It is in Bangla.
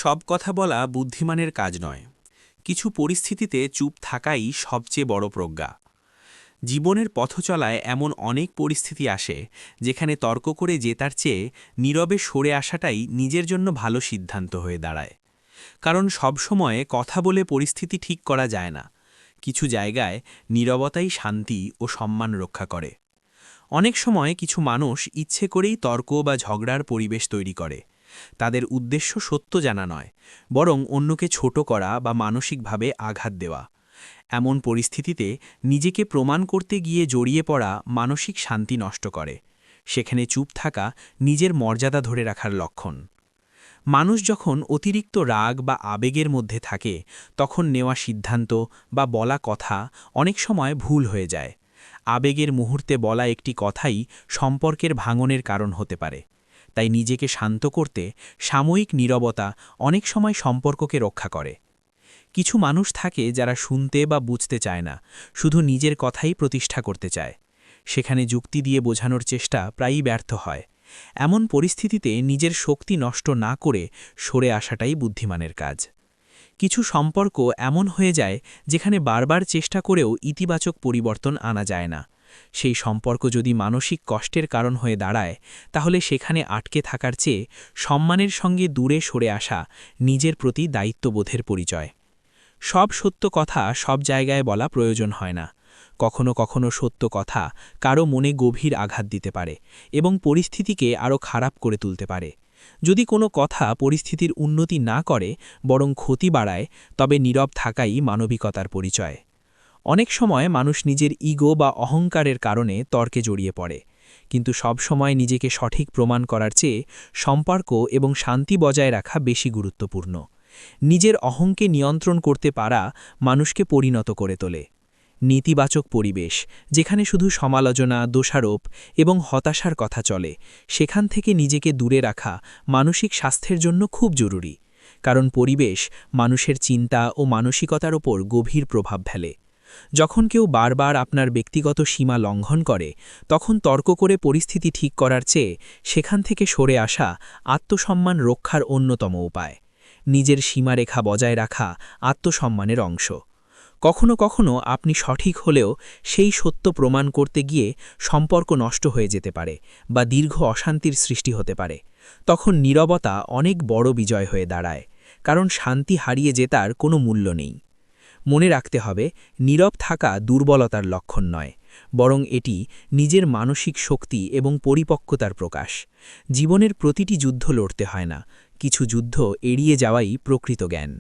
সব কথা বলা বুদ্ধিমানের কাজ নয়। কিছু পরিস্থিতিতে চুপ থাকাই সবচেয়ে বড় প্রজ্ঞা। জীবনের পথচলায় এমন অনেক পরিস্থিতি আসে যেখানে তর্ক করে জেতার চেয়ে নীরবে সরে আসাটাই নিজের জন্য ভালো সিদ্ধান্ত হয়ে দাঁড়ায়। কারণ সব সময় কথা বলে পরিস্থিতি ঠিক করা যায় না। কিছু জায়গায় নীরবতাই শান্তি ও সম্মান রক্ষা করে। অনেক সময় কিছু মানুষ ইচ্ছে করেই তর্ক বা ঝগড়ার পরিবেশ তৈরি করে। তাদের উদ্দেশ্য সত্য জানা নয়, বরং অন্যকে ছোট করা বা মানসিকভাবে আঘাত দেওয়া। এমন পরিস্থিতিতে নিজেকে প্রমাণ করতে গিয়ে জড়িয়ে পড়া মানসিক শান্তি নষ্ট করে। সেখানে চুপ থাকা নিজের মর্যাদা ধরে রাখার লক্ষণ। মানুষ যখন অতিরিক্ত রাগ বা আবেগের মধ্যে থাকে, তখন নেওয়া সিদ্ধান্ত বা বলা কথা অনেক সময় ভুল হয়ে যায়। আবেগের মুহূর্তে বলা একটি কথাই সম্পর্কের ভাঙনের কারণ হতে পারে। তাই নিজেকে শান্ত করতে সাময়িক নীরবতা অনেক সময় সম্পর্ককে রক্ষা করে। কিছু মানুষ থাকে যারা শুনতে বা বুঝতে চায় না, শুধু নিজের কথাই প্রতিষ্ঠা করতে চায়। সেখানে যুক্তি দিয়ে বোঝানোর চেষ্টা প্রায়ই ব্যর্থ হয়। এমন পরিস্থিতিতে নিজের শক্তি নষ্ট না করে সরে আসাটাই বুদ্ধিমানের কাজ। কিছু সম্পর্ক এমন হয়ে যায় যেখানে বারবার চেষ্টা করেও ইতিবাচক পরিবর্তন আনা যায় না। সেই সম্পর্ক যদি মানসিক কষ্টের কারণ হয়ে দাঁড়ায়, তাহলে সেখানে আটকে থাকার চেয়ে সম্মানের সঙ্গে দূরে সরে আসা নিজের প্রতি দায়িত্ববোধের পরিচয়। সব সত্য কথা সব জায়গায় বলা প্রয়োজন হয় না। কখনো কখনো সত্য কথা কারো মনে গভীর আঘাত দিতে পারে এবং পরিস্থিতিকে আরও খারাপ করে তুলতে পারে। যদি কোনো কথা পরিস্থিতির উন্নতি না করে, বরং ক্ষতি বাড়ায়, তবে নীরব থাকাই মানবিকতার পরিচয়। অনেক সময় মানুষ নিজের ইগো বা অহংকারের কারণে তর্কে জড়িয়ে পড়ে, কিন্তু সব সময় নিজেকে সঠিক প্রমাণ করার চেয়ে সম্পর্ক এবং শান্তি বজায় রাখা বেশি গুরুত্বপূর্ণ। নিজের অহংকে নিয়ন্ত্রণ করতে পারা মানুষকে পরিণত করে তোলে। নেতিবাচক পরিবেশ, যেখানে শুধু সমালোচনা, দোষারোপ এবং হতাশার কথা চলে, সেখান থেকে নিজেকে দূরে রাখা মানসিক স্বাস্থ্যের জন্য খুব জরুরি। কারণ পরিবেশ মানুষের চিন্তা ও মানসিকতার ওপর গভীর প্রভাব ফেলে। যখন কেউ বারবার আপনার ব্যক্তিগত সীমা লঙ্ঘন করে, তখন তর্ক করে পরিস্থিতি ঠিক করার চেয়ে সেখান থেকে সরে আসা আত্মসম্মান রক্ষার অন্যতম উপায়। নিজের সীমারেখা বজায় রাখা আত্মসম্মানের অংশ। কখনো কখনো আপনি সঠিক হলেও সেই সত্য প্রমাণ করতে গিয়ে সম্পর্ক নষ্ট হয়ে যেতে পারে বা দীর্ঘ অশান্তির সৃষ্টি হতে পারে। তখন নীরবতা অনেক বড় বিজয় হয়ে দাঁড়ায়, কারণ শান্তি হারিয়ে জেতার কোনো মূল্য নেই। মনে রাখতে হবে, নীরব থাকা দুর্বলতার লক্ষণ নয়, বরং এটি নিজের মানসিক শক্তি এবং পরিপক্কতার প্রকাশ। জীবনের প্রতিটি যুদ্ধ লড়তে হয় না, কিছু যুদ্ধ এড়িয়ে যাওয়াই প্রকৃত জ্ঞান।